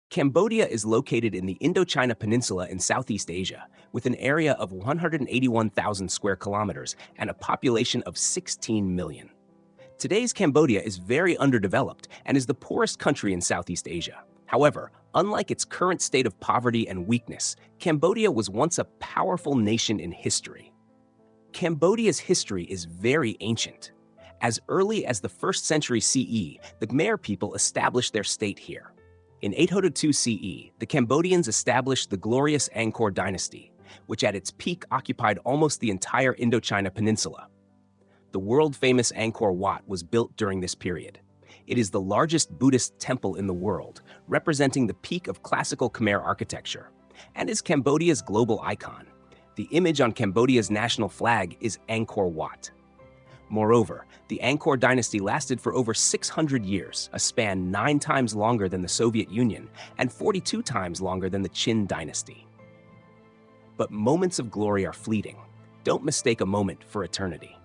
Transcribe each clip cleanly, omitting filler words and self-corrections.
Cambodia is located in the Indochina Peninsula in Southeast Asia, with an area of 181,000 square kilometers and a population of 16 million. Today's Cambodia is very underdeveloped and is the poorest country in Southeast Asia. However, unlike its current state of poverty and weakness, Cambodia was once a powerful nation in history. Cambodia's history is very ancient. As early as the 1st century CE, the Khmer people established their state here. In 802 CE, the Cambodians established the glorious Angkor Dynasty, which at its peak occupied almost the entire Indochina Peninsula. The world-famous Angkor Wat was built during this period. It is the largest Buddhist temple in the world, representing the peak of classical Khmer architecture, and is Cambodia's global icon. The image on Cambodia's national flag is Angkor Wat. Moreover, the Angkor Dynasty lasted for over 600 years, a span 9 times longer than the Soviet Union and 42 times longer than the Qin Dynasty. But moments of glory are fleeting. Don't mistake a moment for eternity.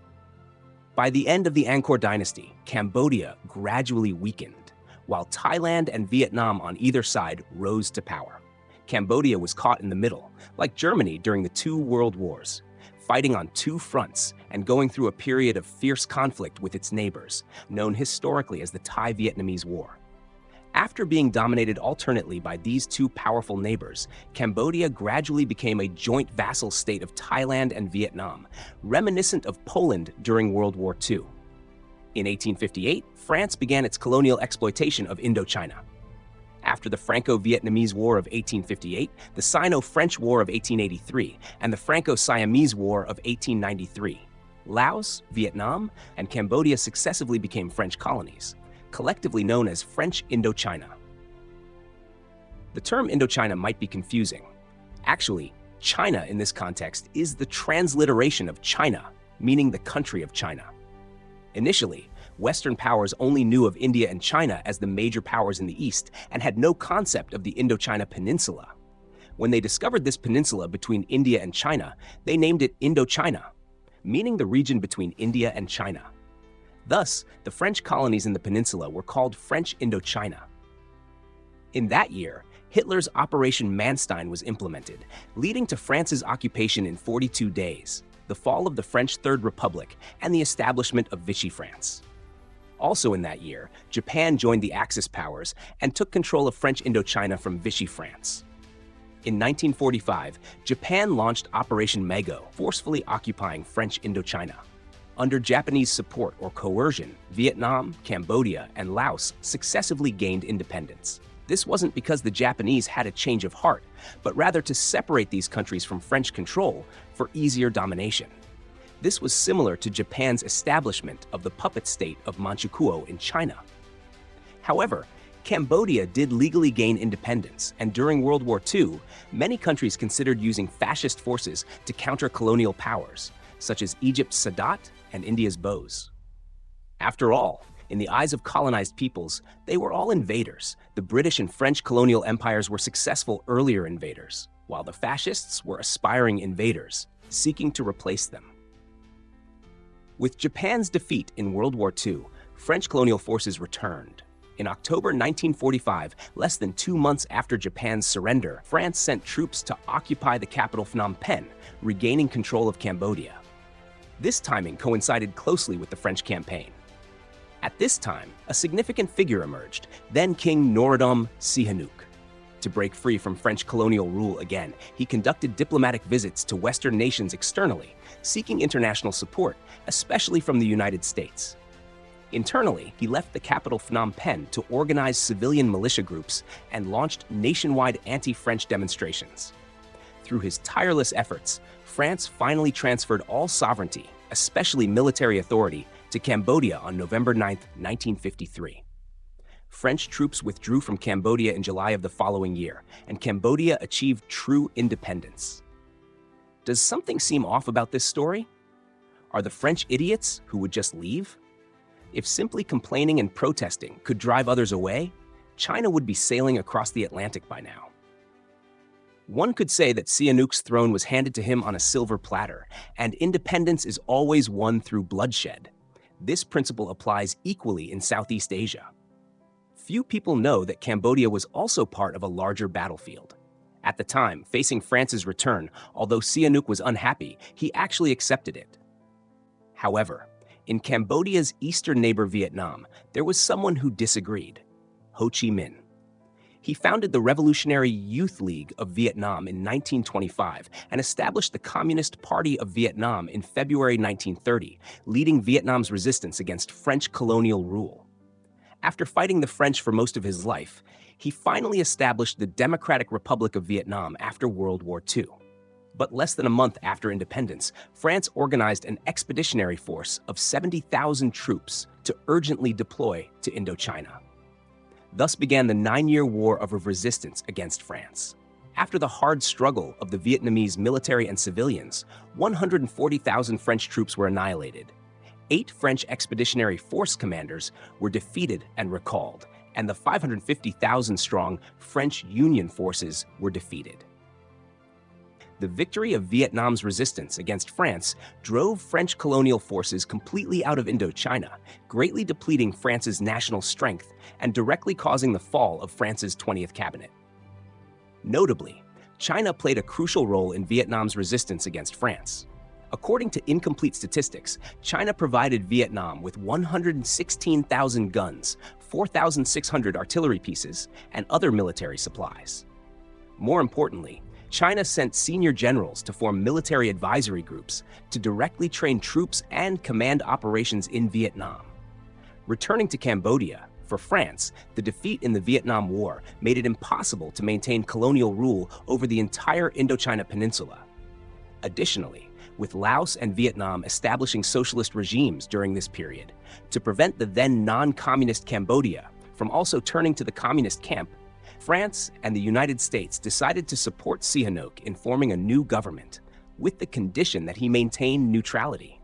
By the end of the Angkor Dynasty, Cambodia gradually weakened, while Thailand and Vietnam on either side rose to power. Cambodia was caught in the middle, like Germany during the 2 world wars, fighting on 2 fronts and going through a period of fierce conflict with its neighbors, known historically as the Thai-Vietnamese War. After being dominated alternately by these 2 powerful neighbors, Cambodia gradually became a joint vassal state of Thailand and Vietnam, reminiscent of Poland during World War II. In 1858, France began its colonial exploitation of Indochina. After the Franco-Vietnamese War of 1858, the Sino-French War of 1883, and the Franco-Siamese War of 1893, Laos, Vietnam, and Cambodia successively became French colonies, collectively known as French Indochina. The term Indochina might be confusing. Actually, China in this context is the transliteration of China, meaning the country of China. Initially, Western powers only knew of India and China as the major powers in the East and had no concept of the Indochina Peninsula. When they discovered this peninsula between India and China, they named it Indochina, meaning the region between India and China. Thus, the French colonies in the peninsula were called French Indochina. In that year, Hitler's Operation Manstein was implemented, leading to France's occupation in 42 days, the fall of the French Third Republic, and the establishment of Vichy France. Also in that year, Japan joined the Axis powers and took control of French Indochina from Vichy France. In 1945, Japan launched Operation Mago, forcefully occupying French Indochina. Under Japanese support or coercion, Vietnam, Cambodia, and Laos successively gained independence. This wasn't because the Japanese had a change of heart, but rather to separate these countries from French control for easier domination. This was similar to Japan's establishment of the puppet state of Manchukuo in China. However, Cambodia did legally gain independence, and during World War II, many countries considered using fascist forces to counter colonial powers, such as Egypt's Sadat and India's Bose. After all, in the eyes of colonized peoples, they were all invaders. The British and French colonial empires were successful earlier invaders, while the fascists were aspiring invaders, seeking to replace them. With Japan's defeat in World War II, French colonial forces returned. In October 1945, less than 2 months after Japan's surrender, France sent troops to occupy the capital Phnom Penh, regaining control of Cambodia. This timing coincided closely with the French campaign. At this time, a significant figure emerged, then King Norodom Sihanouk. To break free from French colonial rule again, he conducted diplomatic visits to Western nations externally, seeking international support, especially from the United States. Internally, he left the capital Phnom Penh to organize civilian militia groups and launched nationwide anti-French demonstrations. Through his tireless efforts, France finally transferred all sovereignty, especially military authority, to Cambodia on November 9, 1953. French troops withdrew from Cambodia in July of the following year, and Cambodia achieved true independence. Does something seem off about this story? Are the French idiots who would just leave? If simply complaining and protesting could drive others away, China would be sailing across the Atlantic by now. One could say that Sihanouk's throne was handed to him on a silver platter, and independence is always won through bloodshed. This principle applies equally in Southeast Asia. Few people know that Cambodia was also part of a larger battlefield. At the time, facing France's return, although Sihanouk was unhappy, he actually accepted it. However, in Cambodia's eastern neighbor Vietnam, there was someone who disagreed: Ho Chi Minh. He founded the Revolutionary Youth League of Vietnam in 1925 and established the Communist Party of Vietnam in February 1930, leading Vietnam's resistance against French colonial rule. After fighting the French for most of his life, he finally established the Democratic Republic of Vietnam after World War II. But less than a month after independence, France organized an expeditionary force of 70,000 troops to urgently deploy to Indochina. Thus began the 9-year War of Resistance against France. After the hard struggle of the Vietnamese military and civilians, 140,000 French troops were annihilated. 8 French expeditionary force commanders were defeated and recalled, and the 550,000-strong French Union forces were defeated. The victory of Vietnam's resistance against France drove French colonial forces completely out of Indochina, greatly depleting France's national strength and directly causing the fall of France's 20th cabinet. Notably, China played a crucial role in Vietnam's resistance against France. According to incomplete statistics, China provided Vietnam with 116,000 guns, 4,600 artillery pieces, and other military supplies. More importantly, China sent senior generals to form military advisory groups to directly train troops and command operations in Vietnam. Returning to Cambodia, for France, the defeat in the Vietnam War made it impossible to maintain colonial rule over the entire Indochina Peninsula. Additionally, with Laos and Vietnam establishing socialist regimes during this period, to prevent the then non-communist Cambodia from also turning to the communist camp, France and the United States decided to support Sihanouk in forming a new government, with the condition that he maintain neutrality.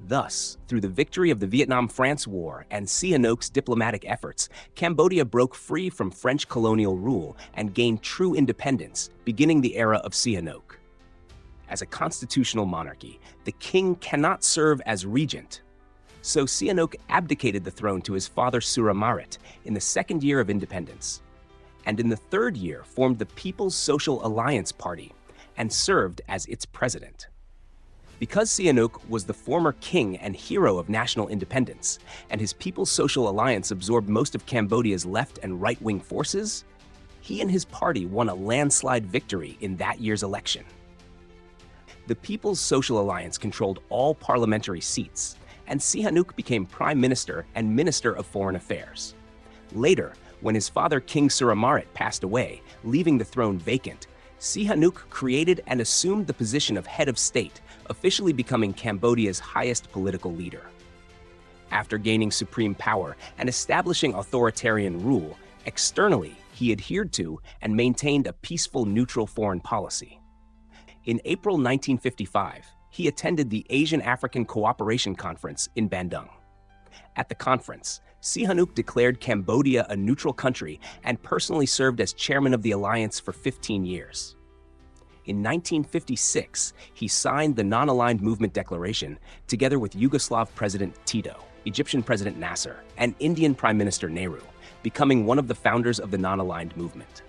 Thus, through the victory of the Vietnam-France War and Sihanouk's diplomatic efforts, Cambodia broke free from French colonial rule and gained true independence, beginning the era of Sihanouk. As a constitutional monarchy, the king cannot serve as regent. So Sihanouk abdicated the throne to his father Suramarit in the second year of independence, and in the third year formed the People's Social Alliance Party and served as its president. Because Sihanouk was the former king and hero of national independence, and his People's Social Alliance absorbed most of Cambodia's left and right-wing forces, he and his party won a landslide victory in that year's election. The People's Social Alliance controlled all parliamentary seats, and Sihanouk became prime minister and minister of foreign affairs. Later, when his father King Suramarit passed away, leaving the throne vacant, Sihanouk created and assumed the position of head of state, officially becoming Cambodia's highest political leader. After gaining supreme power and establishing authoritarian rule, externally he adhered to and maintained a peaceful neutral foreign policy. In April 1955, he attended the Asian African Cooperation Conference in Bandung. At the conference, Sihanouk declared Cambodia a neutral country and personally served as chairman of the alliance for 15 years. In 1956, he signed the Non-Aligned Movement Declaration together with Yugoslav President Tito, Egyptian President Nasser, and Indian Prime Minister Nehru, becoming one of the founders of the Non-Aligned Movement.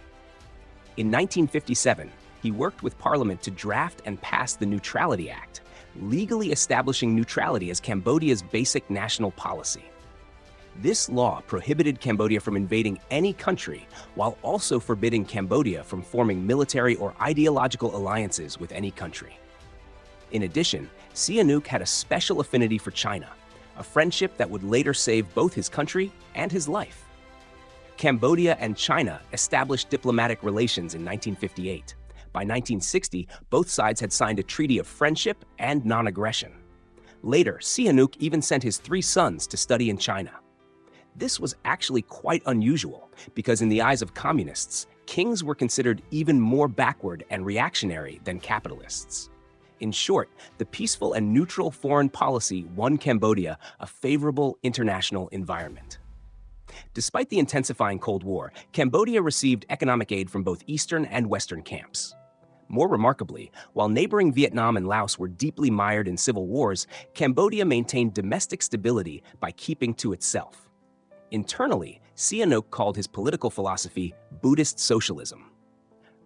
In 1957, he worked with Parliament to draft and pass the Neutrality Act, legally establishing neutrality as Cambodia's basic national policy. This law prohibited Cambodia from invading any country while also forbidding Cambodia from forming military or ideological alliances with any country. In addition, Sihanouk had a special affinity for China, a friendship that would later save both his country and his life. Cambodia and China established diplomatic relations in 1958. By 1960, both sides had signed a treaty of friendship and non-aggression. Later, Sihanouk even sent his 3 sons to study in China. This was actually quite unusual because in the eyes of communists, kings were considered even more backward and reactionary than capitalists. In short, the peaceful and neutral foreign policy won Cambodia a favorable international environment. Despite the intensifying Cold War, Cambodia received economic aid from both Eastern and Western camps. More remarkably, while neighboring Vietnam and Laos were deeply mired in civil wars, Cambodia maintained domestic stability by keeping to itself. Internally, Sihanouk called his political philosophy Buddhist socialism.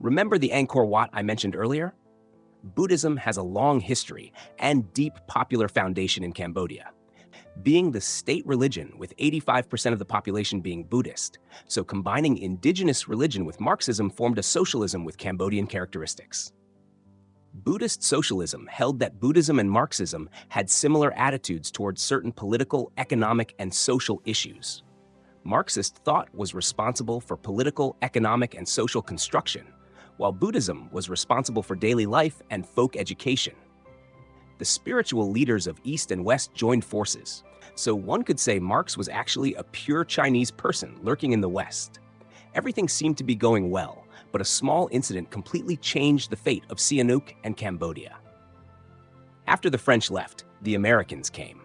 Remember the Angkor Wat I mentioned earlier? Buddhism has a long history and deep popular foundation in Cambodia, being the state religion with 85% of the population being Buddhist. So combining indigenous religion with Marxism formed a socialism with Cambodian characteristics. Buddhist socialism held that Buddhism and Marxism had similar attitudes towards certain political, economic, and social issues. Marxist thought was responsible for political, economic, and social construction, while Buddhism was responsible for daily life and folk education. The spiritual leaders of East and West joined forces, so one could say Marx was actually a pure Chinese person lurking in the West. Everything seemed to be going well, but a small incident completely changed the fate of Sihanouk and Cambodia. After the French left, the Americans came.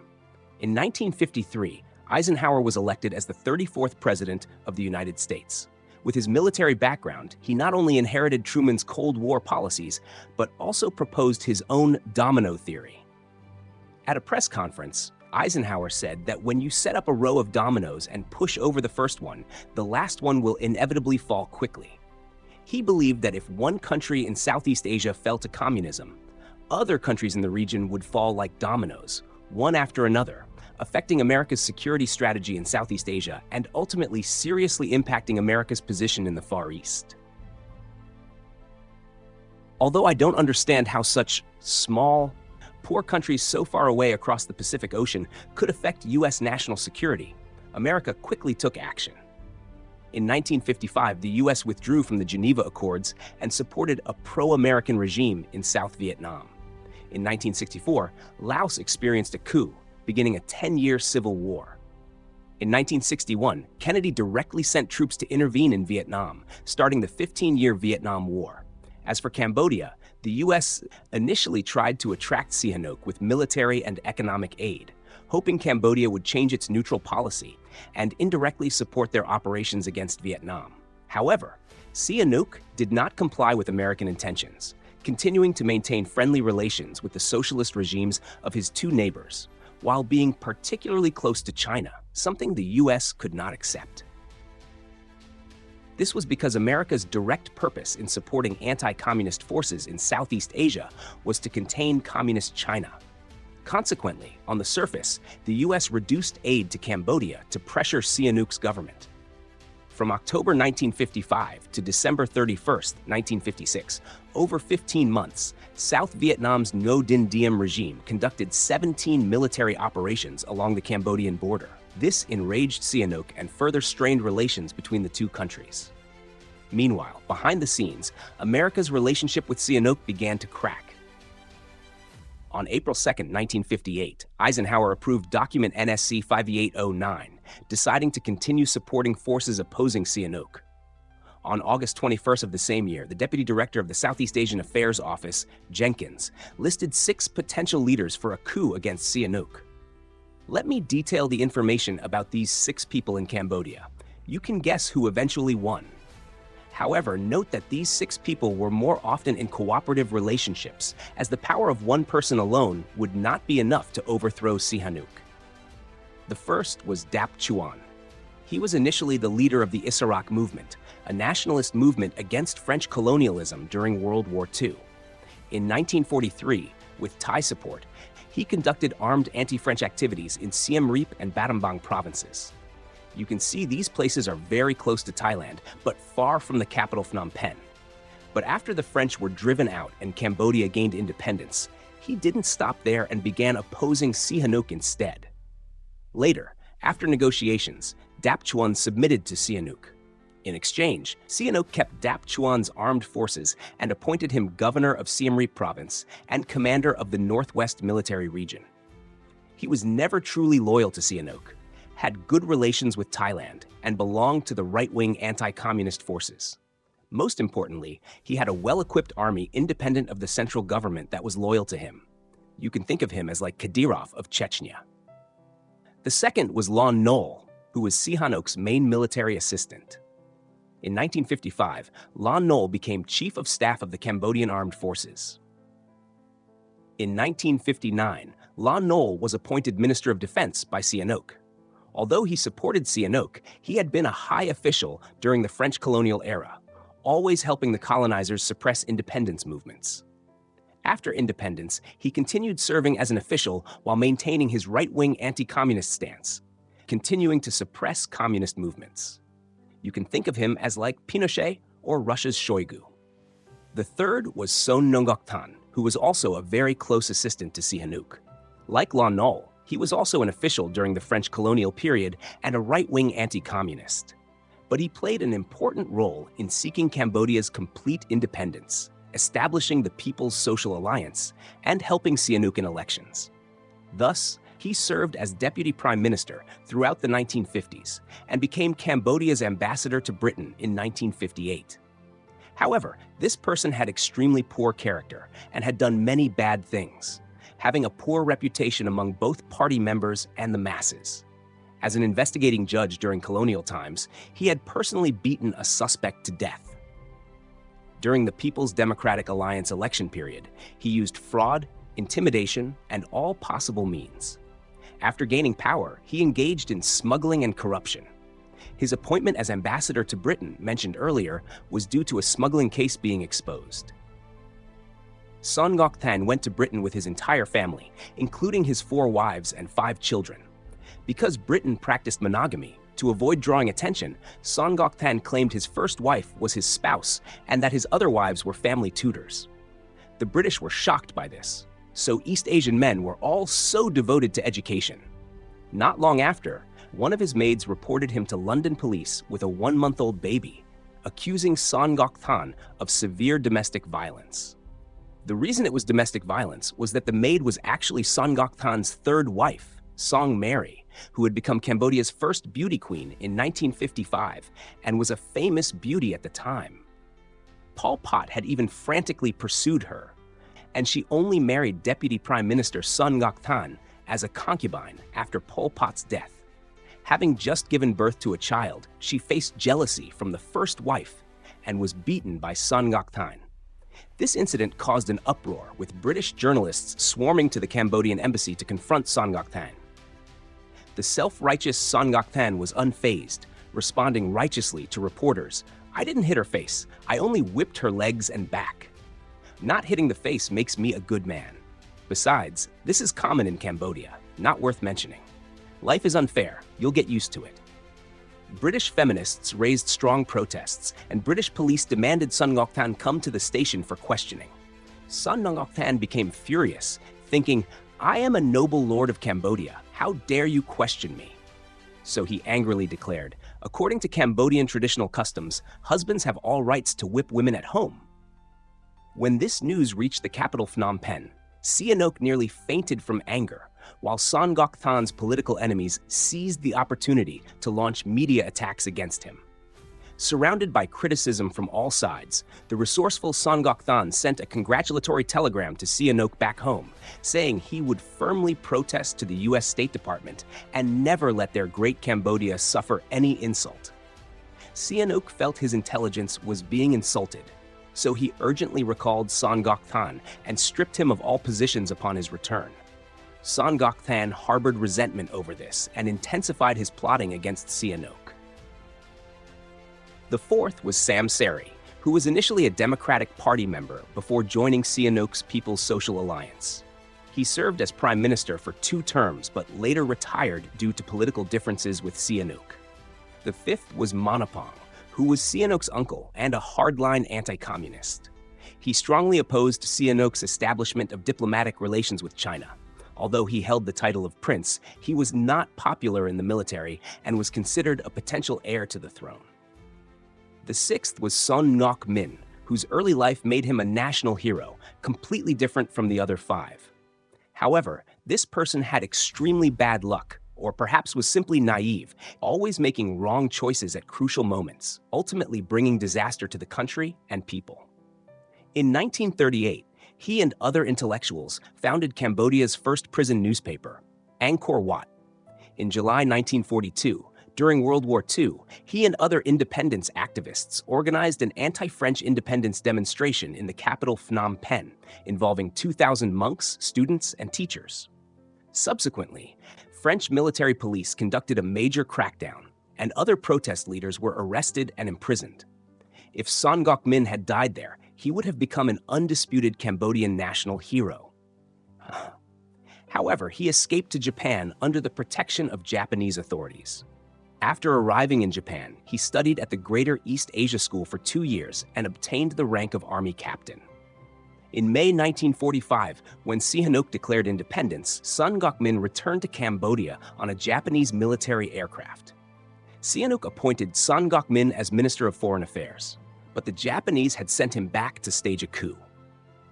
In 1953, Eisenhower was elected as the 34th President of the United States. With his military background, he not only inherited Truman's Cold War policies, but also proposed his own domino theory. At a press conference, Eisenhower said that when you set up a row of dominoes and push over the first one, the last one will inevitably fall quickly. He believed that if one country in Southeast Asia fell to communism, other countries in the region would fall like dominoes, one after another, affecting America's security strategy in Southeast Asia and ultimately seriously impacting America's position in the Far East. Although I don't understand how such small, poor countries so far away across the Pacific Ocean could affect U.S. national security, America quickly took action. In 1955, the U.S. withdrew from the Geneva Accords and supported a pro-American regime in South Vietnam. In 1964, Laos experienced a coup, beginning a 10-year civil war. In 1961, Kennedy directly sent troops to intervene in Vietnam, starting the 15-year Vietnam War. As for Cambodia, the U.S. initially tried to attract Sihanouk with military and economic aid, hoping Cambodia would change its neutral policy and indirectly support their operations against Vietnam. However, Sihanouk did not comply with American intentions, continuing to maintain friendly relations with the socialist regimes of his two neighbors, while being particularly close to China, something the U.S. could not accept. This was because America's direct purpose in supporting anti-communist forces in Southeast Asia was to contain communist China. Consequently, on the surface, the U.S. reduced aid to Cambodia to pressure Sihanouk's government. From October 1955 to December 31, 1956, over 15 months, South Vietnam's Ngo Dinh Diem regime conducted 17 military operations along the Cambodian border. This enraged Sihanouk and further strained relations between the two countries. Meanwhile, behind the scenes, America's relationship with Sihanouk began to crack. On April 2, 1958, Eisenhower approved document NSC 5809, deciding to continue supporting forces opposing Sihanouk. On August 21st of the same year, the Deputy Director of the Southeast Asian Affairs Office, Jenkins, listed 6 potential leaders for a coup against Sihanouk. Let me detail the information about these 6 people in Cambodia. You can guess who eventually won. However, note that these 6 people were more often in cooperative relationships, as the power of one person alone would not be enough to overthrow Sihanouk. The first was Dap Chuan. He was initially the leader of the Issarak movement, a nationalist movement against French colonialism during World War II. In 1943, with Thai support, he conducted armed anti-French activities in Siem Reap and Battambang provinces. You can see these places are very close to Thailand, but far from the capital Phnom Penh. But after the French were driven out and Cambodia gained independence, he didn't stop there and began opposing Sihanouk instead. Later, after negotiations, Dap Chuan submitted to Sihanouk. In exchange, Sihanouk kept Dap Chuan's armed forces and appointed him governor of Siem Reap province and commander of the Northwest Military Region. He was never truly loyal to Sihanouk, had good relations with Thailand, and belonged to the right-wing anti-communist forces. Most importantly, he had a well-equipped army independent of the central government that was loyal to him. You can think of him as like Kadyrov of Chechnya. The second was Lon Nol, who was Sihanouk's main military assistant. In 1955, Lon Nol became Chief of Staff of the Cambodian Armed Forces. In 1959, Lon Nol was appointed Minister of Defense by Sihanouk. Although he supported Sihanouk, he had been a high official during the French colonial era, always helping the colonizers suppress independence movements. After independence, he continued serving as an official while maintaining his right-wing anti-communist stance, continuing to suppress communist movements. You can think of him as like Pinochet or Russia's Shoigu. The third was Son Ngoc-Tan, who was also a very close assistant to Sihanouk. Like Lon Nol, he was also an official during the French colonial period and a right-wing anti-communist. But he played an important role in seeking Cambodia's complete independence, establishing the People's Social Alliance, and helping Sihanouk in elections. Thus, he served as deputy prime minister throughout the 1950s and became Cambodia's ambassador to Britain in 1958. However, this person had extremely poor character and had done many bad things, having a poor reputation among both party members and the masses. As an investigating judge during colonial times, he had personally beaten a suspect to death. During the People's Democratic Alliance election period, he used fraud, intimidation, and all possible means. After gaining power, he engaged in smuggling and corruption. His appointment as ambassador to Britain, mentioned earlier, was due to a smuggling case being exposed. Son Ngoc-Tan went to Britain with his entire family, including his 4 wives and 5 children. Because Britain practiced monogamy, to avoid drawing attention, Son Ngoc-Tan claimed his first wife was his spouse and that his other wives were family tutors. The British were shocked by this, so East Asian men were all so devoted to education. Not long after, one of his maids reported him to London police with a 1-month-old baby, accusing Son Ngoc-Tan of severe domestic violence. The reason it was domestic violence was that the maid was actually Son Ngoc-Tan's 3rd wife, Song Mary, who had become Cambodia's first beauty queen in 1955 and was a famous beauty at the time. Pol Pot had even frantically pursued her, and she only married Deputy Prime Minister Son Ngoc-Tan as a concubine after Pol Pot's death. Having just given birth to a child, she faced jealousy from the first wife and was beaten by Son Ngoc-Tan. This incident caused an uproar, with British journalists swarming to the Cambodian embassy to confront Son Ngoc-Tan. The self-righteous Son Ngoc-Tan was unfazed, responding righteously to reporters, "I didn't hit her face, I only whipped her legs and back. Not hitting the face makes me a good man. Besides, this is common in Cambodia, not worth mentioning. Life is unfair, you'll get used to it." British feminists raised strong protests, and British police demanded Son Ngoc-Tan come to the station for questioning. Son Ngoc-Tan became furious, thinking, "I am a noble lord of Cambodia, how dare you question me?" So he angrily declared, "According to Cambodian traditional customs, husbands have all rights to whip women at home." When this news reached the capital Phnom Penh, Sihanouk nearly fainted from anger, while Son Ngoc-Tan's political enemies seized the opportunity to launch media attacks against him. Surrounded by criticism from all sides, the resourceful Son Ngoc-Tan sent a congratulatory telegram to Sihanouk back home, saying he would firmly protest to the US State Department and never let their great Cambodia suffer any insult. Sihanouk felt his intelligence was being insulted, so he urgently recalled Son Ngoc-Tan and stripped him of all positions upon his return. Son Ngoc-Tan harbored resentment over this and intensified his plotting against Sihanouk. The fourth was Sam Seri, who was initially a Democratic Party member before joining Sihanouk's People's Social Alliance. He served as prime minister for 2 terms, but later retired due to political differences with Sihanouk. The fifth was Monopong, who was Sihanouk's uncle and a hardline anti-communist. He strongly opposed Sihanouk's establishment of diplomatic relations with China. Although he held the title of prince, he was not popular in the military and was considered a potential heir to the throne. The sixth was Son Ngoc Min, whose early life made him a national hero, completely different from the other 5. However, this person had extremely bad luck, or perhaps was simply naive, always making wrong choices at crucial moments, ultimately bringing disaster to the country and people. In 1938, he and other intellectuals founded Cambodia's first prison newspaper, Angkor Wat. In July 1942, during World War II, he and other independence activists organized an anti-French independence demonstration in the capital Phnom Penh, involving 2,000 monks, students, and teachers. Subsequently, French military police conducted a major crackdown, and other protest leaders were arrested and imprisoned. If Son Ngoc Min had died there, he would have become an undisputed Cambodian national hero. However, he escaped to Japan under the protection of Japanese authorities. After arriving in Japan, he studied at the Greater East Asia School for 2 years and obtained the rank of Army Captain. In May 1945, when Sihanouk declared independence, Son Ngoc Min returned to Cambodia on a Japanese military aircraft. Sihanouk appointed Son Ngoc Min as Minister of Foreign Affairs, but the Japanese had sent him back to stage a coup.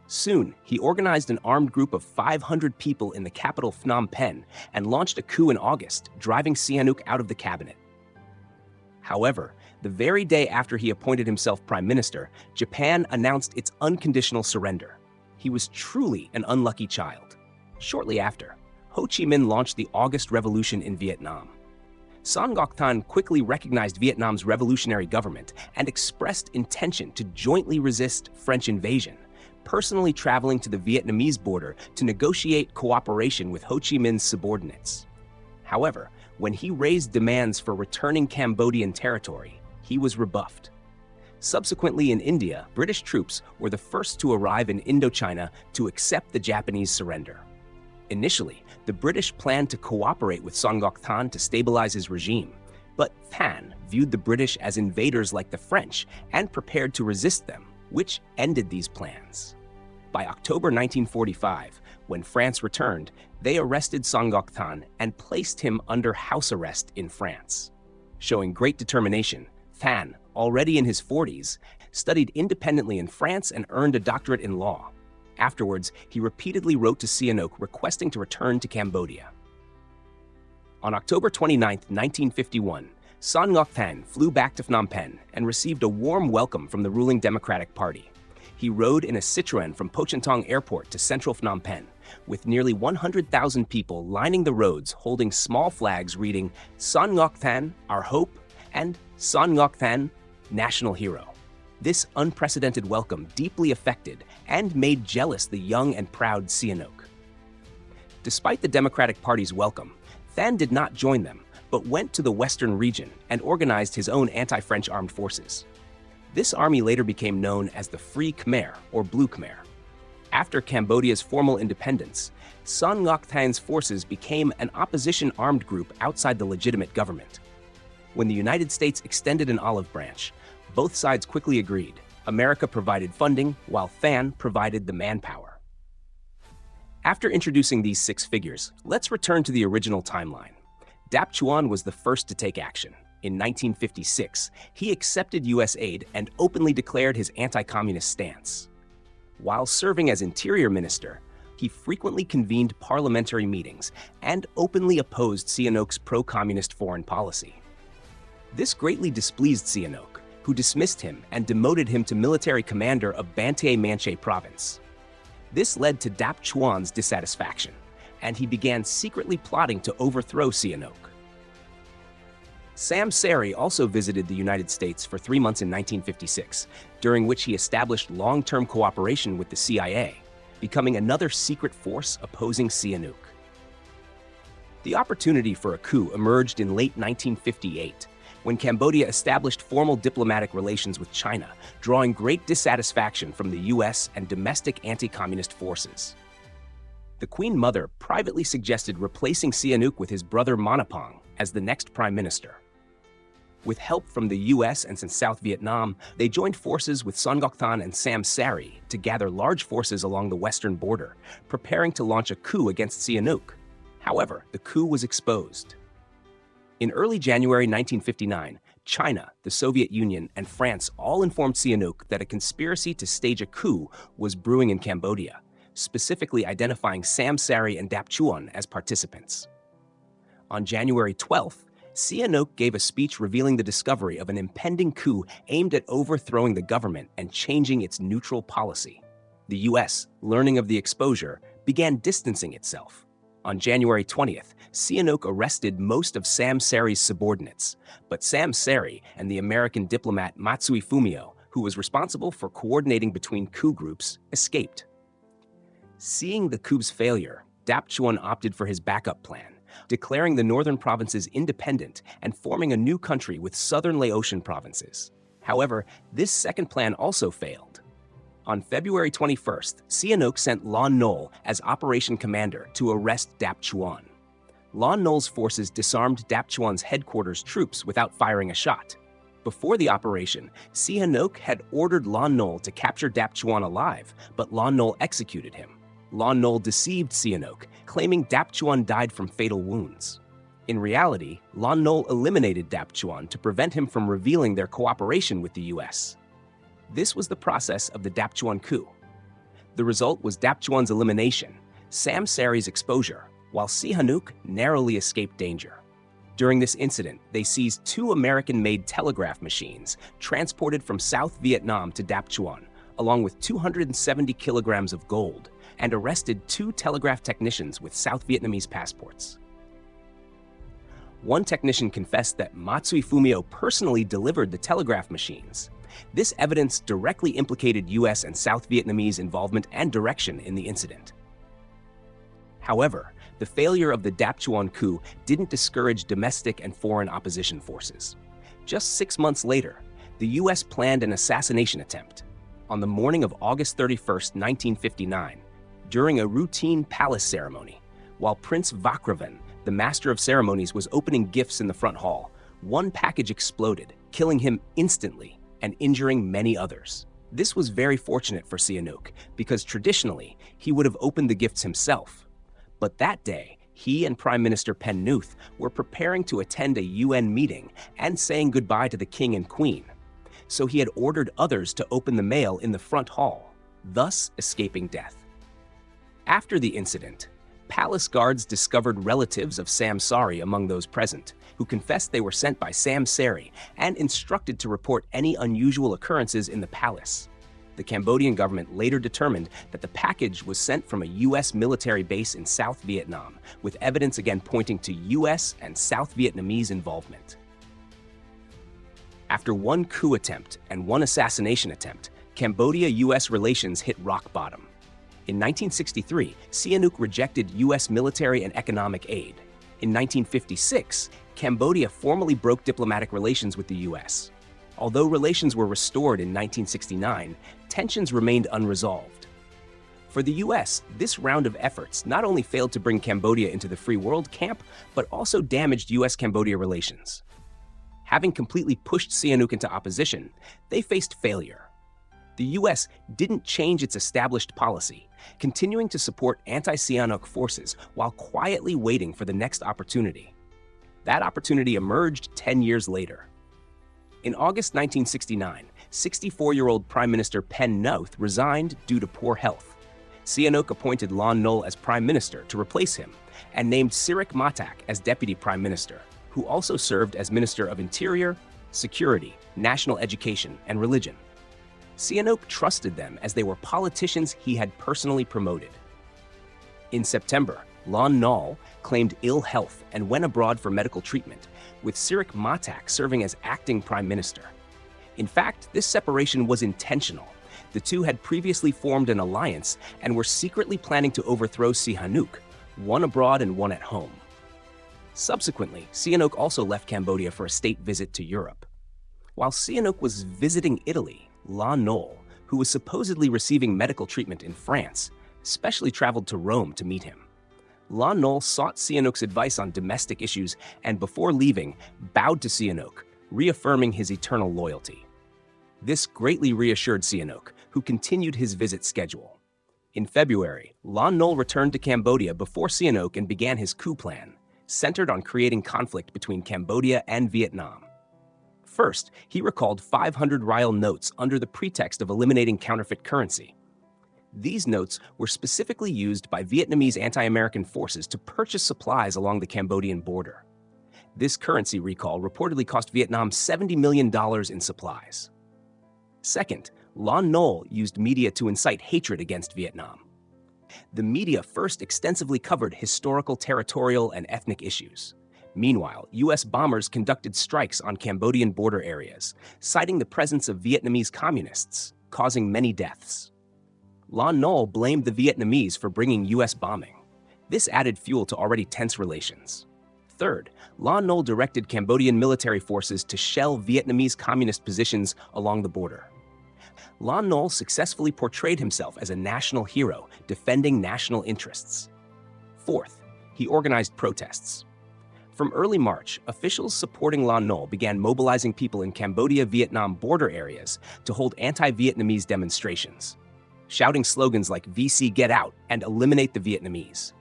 Soon, he organized an armed group of 500 people in the capital Phnom Penh and launched a coup in August, driving Sihanouk out of the cabinet. However, the very day after he appointed himself prime minister, Japan announced its unconditional surrender. He was truly an unlucky child. Shortly after, Ho Chi Minh launched the August Revolution in Vietnam. Son Ngoc Thanh quickly recognized Vietnam's revolutionary government and expressed intention to jointly resist French invasion, personally traveling to the Vietnamese border to negotiate cooperation with Ho Chi Minh's subordinates. However, when he raised demands for returning Cambodian territory, he was rebuffed. Subsequently in India, British troops were the first to arrive in Indochina to accept the Japanese surrender. Initially, the British planned to cooperate with Son Ngoc Thanh to stabilize his regime, but Thanh viewed the British as invaders like the French and prepared to resist them, which ended these plans. By October 1945, when France returned, they arrested Son Ngoc Thanh and placed him under house arrest in France. Showing great determination, Thanh, already in his 40s, studied independently in France and earned a doctorate in law. Afterwards, he repeatedly wrote to Sihanouk requesting to return to Cambodia. On October 29, 1951, Son Ngoc Thanh flew back to Phnom Penh and received a warm welcome from the ruling Democratic Party. He rode in a Citroën from Pochentong Airport to central Phnom Penh, with nearly 100,000 people lining the roads holding small flags reading Son Ngoc Thanh, Our Hope, and Son Ngoc Thanh, National Hero. This unprecedented welcome deeply affected and made jealous the young and proud Sihanouk. Despite the Democratic Party's welcome, Thanh did not join them, but went to the Western region and organized his own anti-French armed forces. This army later became known as the Free Khmer, or Blue Khmer. After Cambodia's formal independence, Son Ngoc Thanh's forces became an opposition armed group outside the legitimate government. When the United States extended an olive branch, both sides quickly agreed. America provided funding, while Thanh provided the manpower. After introducing these 6 figures, let's return to the original timeline. Dap Chuan was the first to take action. In 1956, he accepted U.S. aid and openly declared his anti-communist stance. While serving as Interior Minister, he frequently convened parliamentary meetings and openly opposed Sihanouk's pro-communist foreign policy. This greatly displeased Sihanouk, who dismissed him and demoted him to military commander of Banteay Manche province. This led to Dap Chuan's dissatisfaction, and he began secretly plotting to overthrow Sihanouk. Sam Sari also visited the United States for 3 months in 1956, during which he established long-term cooperation with the CIA, becoming another secret force opposing Sihanouk. The opportunity for a coup emerged in late 1958, when Cambodia established formal diplomatic relations with China, drawing great dissatisfaction from the US and domestic anti-communist forces. The Queen Mother privately suggested replacing Sihanouk with his brother Manapong as the next prime minister. With help from the US and South Vietnam, they joined forces with Son Ngoc Thanh and Sam Sari to gather large forces along the western border, preparing to launch a coup against Sihanouk. However, the coup was exposed. In early January 1959, China, the Soviet Union, and France all informed Sihanouk that a conspiracy to stage a coup was brewing in Cambodia, specifically identifying Sam Sari and Dap Chuan as participants. On January 12th, Sihanouk gave a speech revealing the discovery of an impending coup aimed at overthrowing the government and changing its neutral policy. The US, learning of the exposure, began distancing itself. On January 20th, Sihanouk arrested most of Sam Sari's subordinates, but Sam Sari and the American diplomat Matsui Fumio, who was responsible for coordinating between coup groups, escaped. Seeing the coup's failure, Dap Chuan opted for his backup plan, declaring the northern provinces independent and forming a new country with southern Laotian provinces. However, this second plan also failed. On February 21st, Sihanouk sent Lon Nol as operation commander to arrest Dap Chuan. Lon Nol's forces disarmed Dap Chuan's headquarters troops without firing a shot. Before the operation, Sihanouk had ordered Lon Nol to capture Dap Chuan alive, but Lon Nol executed him. Lon Nol deceived Sihanouk, claiming Dap Chuan died from fatal wounds. In reality, Lon Nol eliminated Dap Chuan to prevent him from revealing their cooperation with the US. This was the process of the Dap Chuan coup. The result was Dap Chuan's elimination, Sam Sari's exposure, while Sihanouk narrowly escaped danger. During this incident, they seized 2 American-made telegraph machines transported from South Vietnam to Dap Chuan, along with 270 kilograms of gold, and arrested 2 telegraph technicians with South Vietnamese passports. One technician confessed that Matsui Fumio personally delivered the telegraph machines. This evidence directly implicated US and South Vietnamese involvement and direction in the incident. However, the failure of the Dap Chuan coup didn't discourage domestic and foreign opposition forces. Just 6 months later, the US planned an assassination attempt. On the morning of August 31, 1959, during a routine palace ceremony, while Prince Vakravan, the master of ceremonies, was opening gifts in the front hall, one package exploded, killing him instantly and injuring many others. This was very fortunate for Sihanouk because traditionally he would have opened the gifts himself. But that day, he and Prime Minister Pen Nuth were preparing to attend a UN meeting and saying goodbye to the king and queen. So he had ordered others to open the mail in the front hall, thus escaping death. After the incident, palace guards discovered relatives of Sam Sari among those present, who confessed they were sent by Sam Sari and instructed to report any unusual occurrences in the palace. The Cambodian government later determined that the package was sent from a US military base in South Vietnam, with evidence again pointing to US and South Vietnamese involvement. After one coup attempt and one assassination attempt, Cambodia-US relations hit rock bottom. In 1963, Sihanouk rejected US military and economic aid. In 1956, Cambodia formally broke diplomatic relations with the US. Although relations were restored in 1969, tensions remained unresolved. For the US, this round of efforts not only failed to bring Cambodia into the free world camp, but also damaged US-Cambodia relations. Having completely pushed Sihanouk into opposition, they faced failure. The US didn't change its established policy, continuing to support anti-Sihanouk forces while quietly waiting for the next opportunity. That opportunity emerged 10 years later. In August 1969, 64-year-old Prime Minister Pen Nuth resigned due to poor health. Sihanouk appointed Lon Nol as Prime Minister to replace him and named Sirik Matak as Deputy Prime Minister, who also served as Minister of Interior, Security, National Education, and Religion. Sihanouk trusted them as they were politicians he had personally promoted. In September, Lon Nol claimed ill health and went abroad for medical treatment, with Sirik Matak serving as acting prime minister. In fact, this separation was intentional. The two had previously formed an alliance and were secretly planning to overthrow Sihanouk, one abroad and one at home. Subsequently, Sihanouk also left Cambodia for a state visit to Europe. While Sihanouk was visiting Italy, Lon Nol, who was supposedly receiving medical treatment in France, specially traveled to Rome to meet him. Lon Nol sought Sihanouk's advice on domestic issues and, before leaving, bowed to Sihanouk, reaffirming his eternal loyalty. This greatly reassured Sihanouk, who continued his visit schedule. In February, Lon Nol returned to Cambodia before Sihanouk and began his coup plan, centered on creating conflict between Cambodia and Vietnam. First, he recalled 500 rial notes under the pretext of eliminating counterfeit currency. These notes were specifically used by Vietnamese anti-American forces to purchase supplies along the Cambodian border. This currency recall reportedly cost Vietnam $70 million in supplies. Second, Lon Nol used media to incite hatred against Vietnam. The media first extensively covered historical, territorial, and ethnic issues. Meanwhile, US bombers conducted strikes on Cambodian border areas, citing the presence of Vietnamese communists, causing many deaths. Lon Nol blamed the Vietnamese for bringing US bombing. This added fuel to already tense relations. Third, Lon Nol directed Cambodian military forces to shell Vietnamese communist positions along the border. Lon Nol successfully portrayed himself as a national hero defending national interests. Fourth, he organized protests. From early March, officials supporting Lon Nol began mobilizing people in Cambodia-Vietnam border areas to hold anti-Vietnamese demonstrations, shouting slogans like VC Get Out and Eliminate the Vietnamese.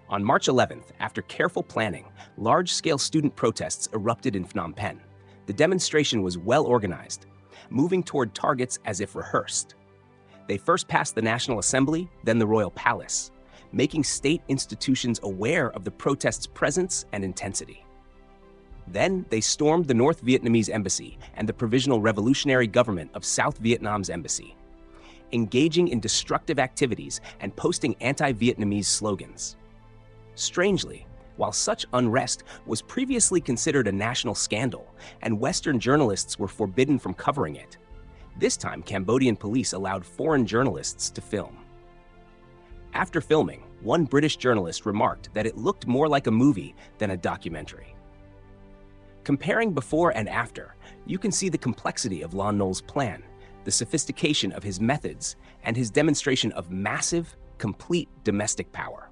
On March 11th, after careful planning, large-scale student protests erupted in Phnom Penh. The demonstration was well organized, moving toward targets as if rehearsed. They first passed the National Assembly, then the Royal Palace, making state institutions aware of the protests' presence and intensity. Then they stormed the North Vietnamese Embassy and the Provisional Revolutionary Government of South Vietnam's embassy, engaging in destructive activities and posting anti-Vietnamese slogans. Strangely, while such unrest was previously considered a national scandal and Western journalists were forbidden from covering it, this time Cambodian police allowed foreign journalists to film. After filming, one British journalist remarked that it looked more like a movie than a documentary. Comparing before and after, you can see the complexity of Lon Nol's plan, the sophistication of his methods, and his demonstration of massive, complete domestic power.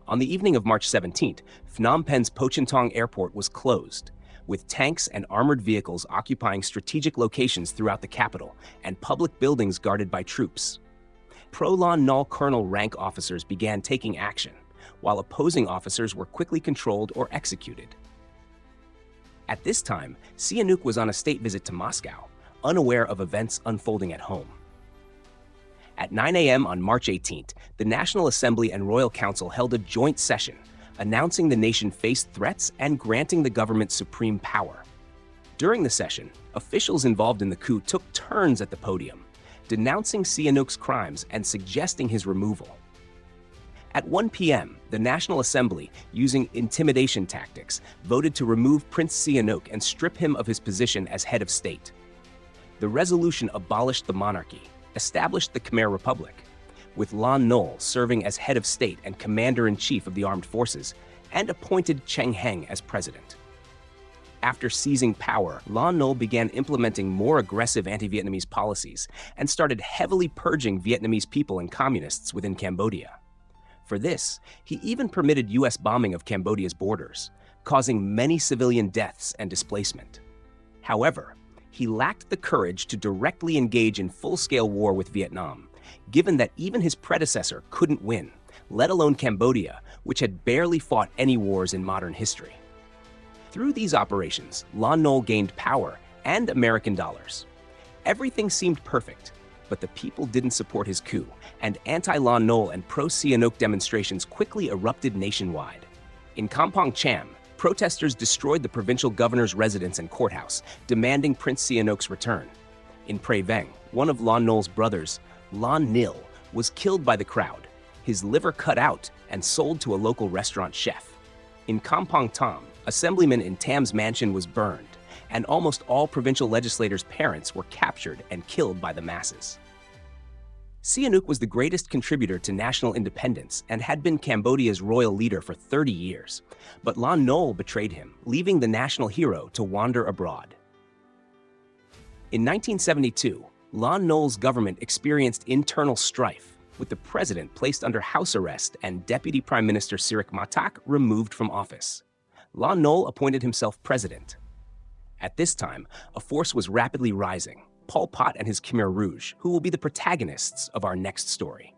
On the evening of March 17th, Phnom Penh's Pochentong Airport was closed, with tanks and armored vehicles occupying strategic locations throughout the capital and public buildings guarded by troops. Pro-Lon Nol colonel rank officers began taking action, while opposing officers were quickly controlled or executed. At this time, Sihanouk was on a state visit to Moscow, unaware of events unfolding at home. At 9 a.m. on March 18th, the National Assembly and Royal Council held a joint session, announcing the nation faced threats and granting the government supreme power. During the session, officials involved in the coup took turns at the podium, denouncing Sihanouk's crimes and suggesting his removal. At 1 p.m., the National Assembly, using intimidation tactics, voted to remove Prince Sihanouk and strip him of his position as head of state. The resolution abolished the monarchy, established the Khmer Republic, with Lon Nol serving as head of state and commander-in-chief of the armed forces, and appointed Cheng Heng as president. After seizing power, Lon Nol began implementing more aggressive anti-Vietnamese policies and started heavily purging Vietnamese people and communists within Cambodia. For this, he even permitted U.S. bombing of Cambodia's borders, causing many civilian deaths and displacement. However, he lacked the courage to directly engage in full-scale war with Vietnam, given that even his predecessor couldn't win, let alone Cambodia, which had barely fought any wars in modern history. Through these operations, Lon Nol gained power and American dollars. Everything seemed perfect, but the people didn't support his coup, and anti-Lon Nol and pro-Sihanouk demonstrations quickly erupted nationwide. In Kampong Cham, protesters destroyed the provincial governor's residence and courthouse, demanding Prince Sihanouk's return. In Pre Veng, one of Lon Nol's brothers, Lon Nil, was killed by the crowd, his liver cut out and sold to a local restaurant chef. In Kampong Tom, Assemblyman in Tam's mansion was burned, and almost all provincial legislators' parents were captured and killed by the masses. Sihanouk was the greatest contributor to national independence and had been Cambodia's royal leader for 30 years, but Lon Nol betrayed him, leaving the national hero to wander abroad. In 1972, Lon Nol's government experienced internal strife, with the president placed under house arrest and Deputy Prime Minister Sirik Matak removed from office. Lon Nol appointed himself president. At this time, a force was rapidly rising, Pol Pot and his Khmer Rouge, who will be the protagonists of our next story.